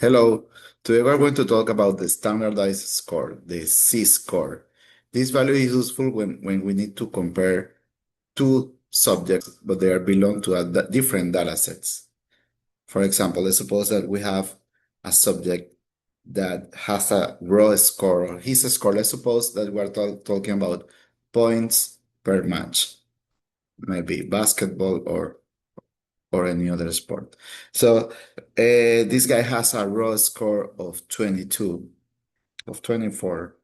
Hello, today we're going to talk about the standardized score, the C-score. This value is useful when we need to compare two subjects, but they are belong to different data sets. For example, let's suppose that we have a subject that has a raw score or his score. Let's suppose that we're talking about points per match, maybe basketball or any other sport. So this guy has a raw score of 22, of 24,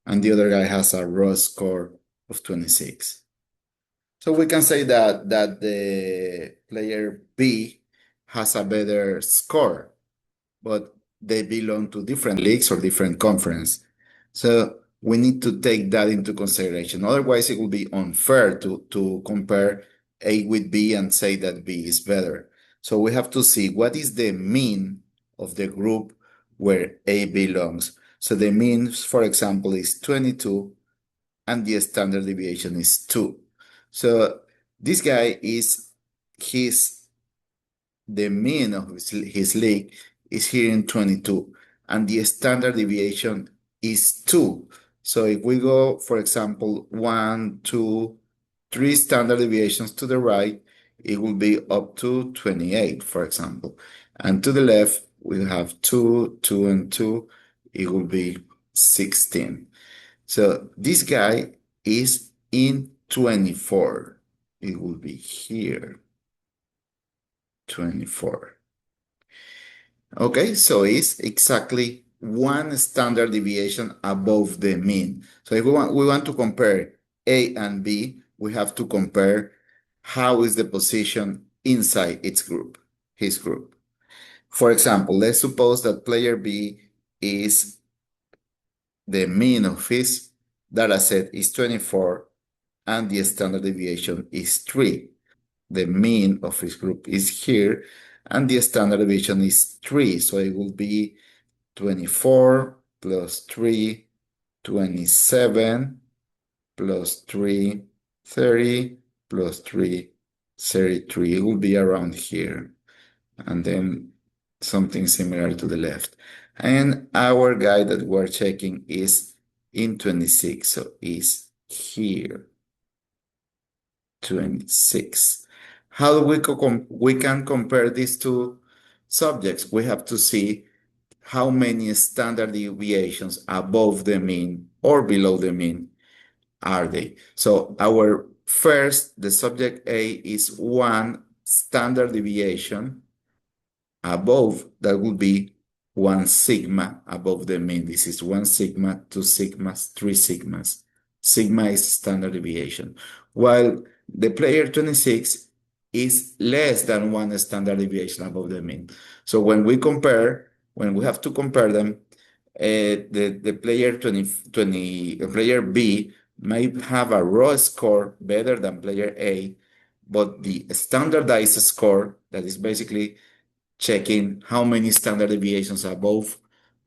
and the other guy has a raw score of 26. So we can say that the player B has a better score, but they belong to different leagues or different conference. So we need to take that into consideration. Otherwise, it will be unfair to compare A with B and say that B is better. So we have to see what is the mean of the group where A belongs. So the mean, for example, is 22 and the standard deviation is 2. So this guy is his the mean of his league is here in 22, and the standard deviation is 2. So if we go, for example, 1, 2, 3 standard deviations to the right, it will be up to 28, for example. And to the left, we have 2, 2, and 2. It will be 16. So this guy is in 24. It will be here, 24. Okay, so it's exactly one standard deviation above the mean. So if we want to compare A and B, we have to compare how is the position inside its group, his group. For example, let's suppose that player B is the mean of his data set is 24 and the standard deviation is 3. The mean of his group is here and the standard deviation is 3. So it will be 24 plus 3, 27 plus 3, 30 plus 3, 33. It will be around here. And then something similar to the left. And our guy that we're checking is in 26. So is here, 26. How do we can compare these two subjects? We have to see how many standard deviations above the mean or below the mean are they. So our first, the subject A is one standard deviation above, that would be 1 sigma above the mean. This is 1 sigma, 2 sigmas, 3 sigmas. Sigma is standard deviation. While the player 26 is less than 1 standard deviation above the mean. So when we have to compare them, the player player B may have a raw score better than player A, but the standardized score, that is basically checking how many standard deviations above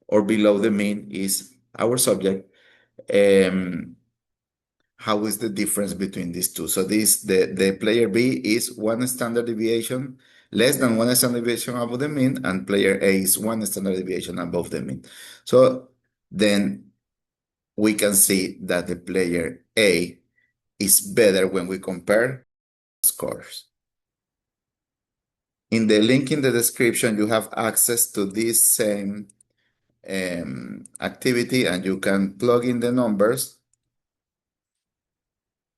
or below the mean is our subject. How is the difference between these two? So the player B is 1 standard deviation less than 1 standard deviation above the mean, and player A is 1 standard deviation above the mean. So then we can see that the player A is better when we compare scores. In the link in the description, you have access to this same activity, and you can plug in the numbers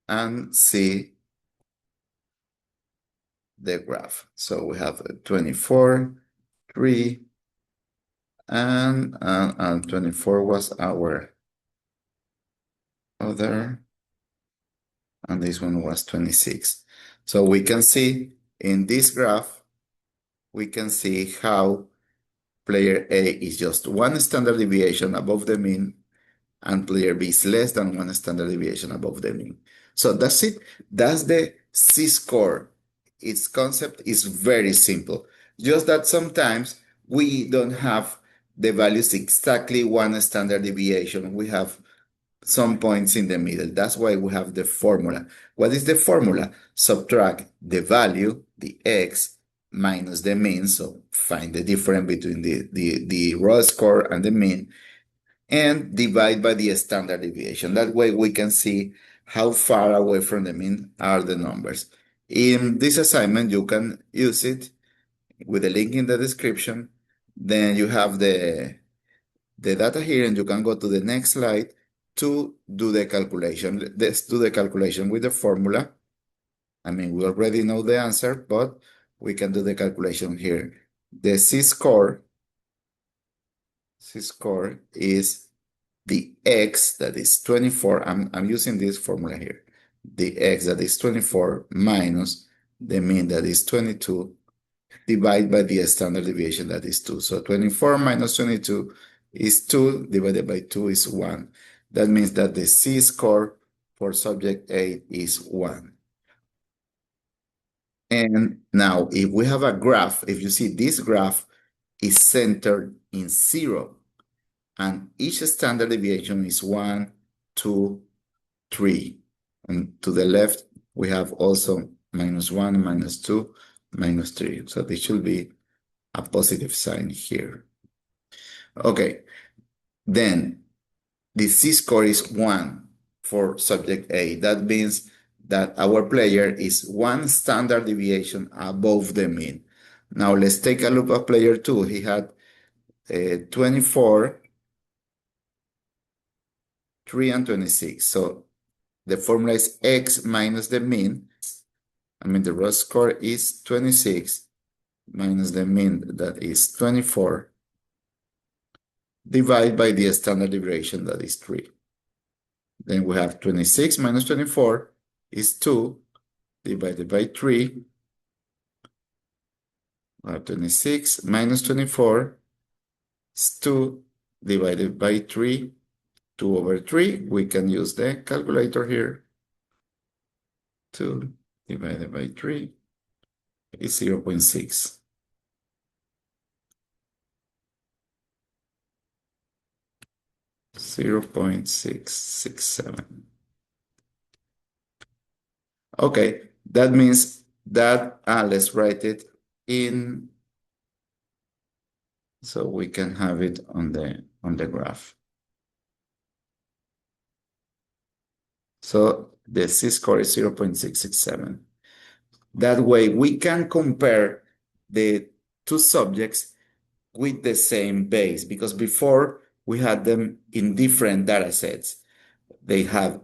and see the graph. So we have 24, 3, and 24 was our other, and this one was 26. So we can see in this graph, we can see how player A is just 1 standard deviation above the mean, and player B is less than 1 standard deviation above the mean. So that's it. That's the C-score. Its concept is very simple. Just that sometimes we don't have the values exactly 1 standard deviation. We have some points in the middle. That's why we have the formula. What is the formula? Subtract the value, the x, minus the mean. So find the difference between the raw score and the mean, and divide by the standard deviation. That way we can see how far away from the mean are the numbers. In this assignment, you can use it with the link in the description. Then you have the data here, and you can go to the next slide to do the calculation. Let's do the calculation with the formula. I mean, we already know the answer, but we can do the calculation here. The C-score is the X, that is 24. I'm using this formula here. The X, that is 24, minus the mean, that is 22, divided by the standard deviation, that is 2. So 24 minus 22 is 2, divided by 2 is 1. That means that the C-score for subject A is 1. And now, if we have a graph, if you see this graph is centered in 0, and each standard deviation is 1, 2, 3. And to the left, we have also -1, -2, -3. So this should be a positive sign here. Okay, then the C-score is 1 for subject A. That means that our player is 1 standard deviation above the mean. Now let's take a look at player 2. He had 24, 3, and 26. So the formula is X minus the mean. I mean, the raw score is 26 minus the mean, that is 24, divided by the standard deviation, that is 3. Then we have 26 minus 24 is 2, divided by 3. We have 26 minus 24 is 2, divided by 3. 2 over 3. We can use the calculator here. 2 divided by 3 is 0.6. .667. Okay, that means that, let's write it in so we can have it on the graph. So the C-score is 0.667. That way we can compare the two subjects with the same base, because before we had them in different data sets. We can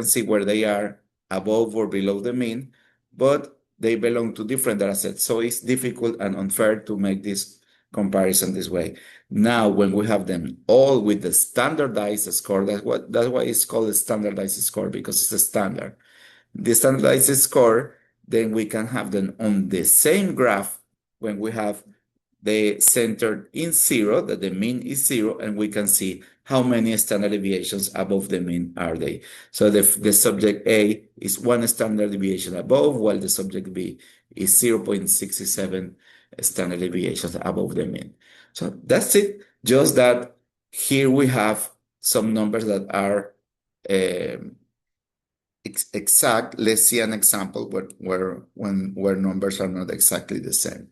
see where they are above or below the mean, but they belong to different data sets. So it's difficult and unfair to make this comparison this way. Now, when we have them all with the standardized score, that's why it's called a standardized score, because it's a standard. The standardized score, then we can have them on the same graph when we have the centered in 0, that the mean is 0, and we can see how many standard deviations above the mean are they. So the subject A is 1 standard deviation above, while the subject B is 0.67 standard deviations above the mean. So that's it. Just that here we have some numbers that are exact. Let's see an example where numbers are not exactly the same.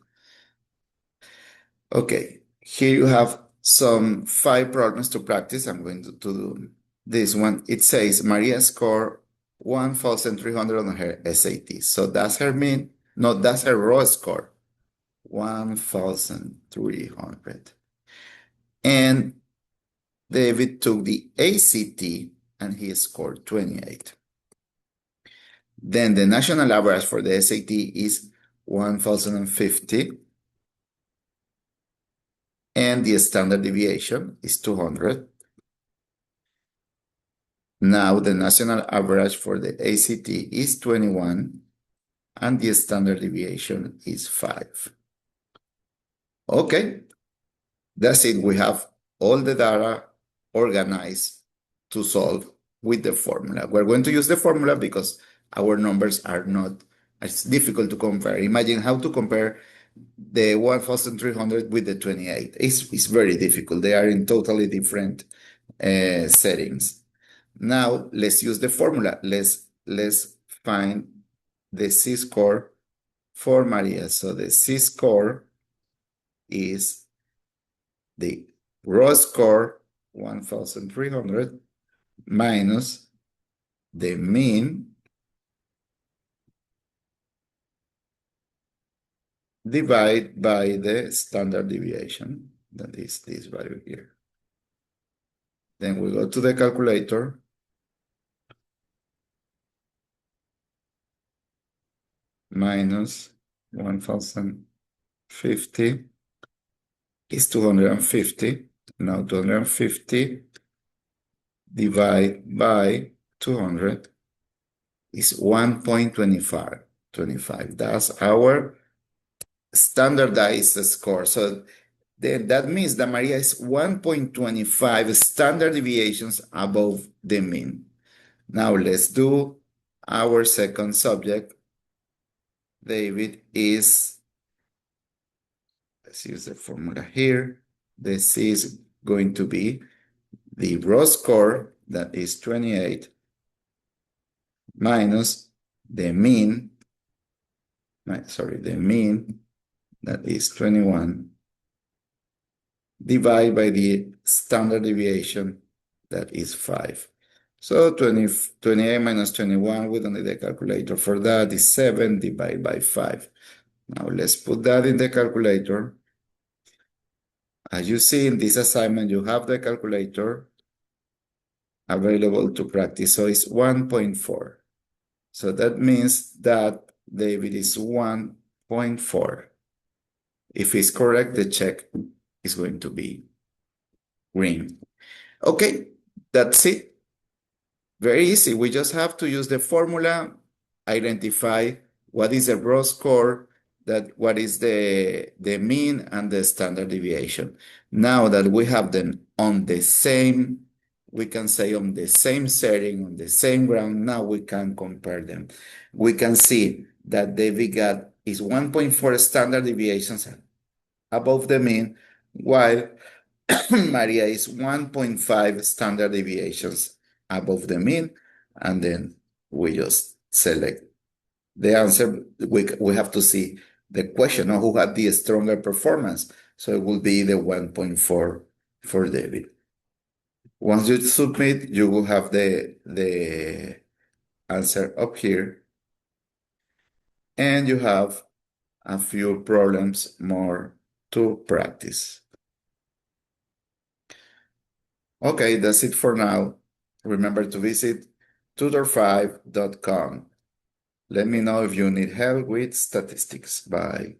Okay, here you have some 5 problems to practice. I'm going to do this one. It says Maria scored 1,300 on her SAT. So that's her mean. No, that's her raw score, 1,300. And David took the ACT and he scored 28. Then the national average for the SAT is 1,050. And the standard deviation is 200. Now the national average for the ACT is 21, and the standard deviation is 5. Okay, that's it. We have all the data organized to solve with the formula. We're going to use the formula because our numbers are not, it's difficult to compare. Imagine how to compare the 1,300 with the 28. It's very difficult. They are in totally different settings. Now let's use the formula. Let's find the C-score for Maria. So the C-score is the raw score, 1,300, minus the mean divided by the standard deviation, that is this value here. Then we go to the calculator. Minus 1,050 is 250. Now 250 divided by 200 is 1.25. That's our standardized score. So then that means that Maria is 1.25 standard deviations above the mean. Now let's do our second subject. David is, let's use the formula here. This is going to be the raw score, that is 28, minus the mean, the mean, that is 21, divided by the standard deviation, that is 5. So 28 minus 21, we don't need a calculator for that, is 7 divided by 5. Now let's put that in the calculator. As you see in this assignment, you have the calculator available to practice. So it's 1.4. So that means that David is 1.4. If it's correct, the check is going to be green. Okay, that's it. Very easy. We just have to use the formula, identify what is the raw score, what is the mean and the standard deviation. Now that we have them on the same, we can say on the same setting, on the same ground, now we can compare them. We can see that David got is 1.4 standard deviations above the mean, while Maria is 1.5 standard deviations above the mean, and then we just select the answer. We have to see the question of who had the stronger performance. So it will be the 1.4 for David. Once you submit, you will have the answer up here, and you have a few problems more to practice. Okay, that's it for now. Remember to visit tutor5.com. Let me know if you need help with statistics. Bye.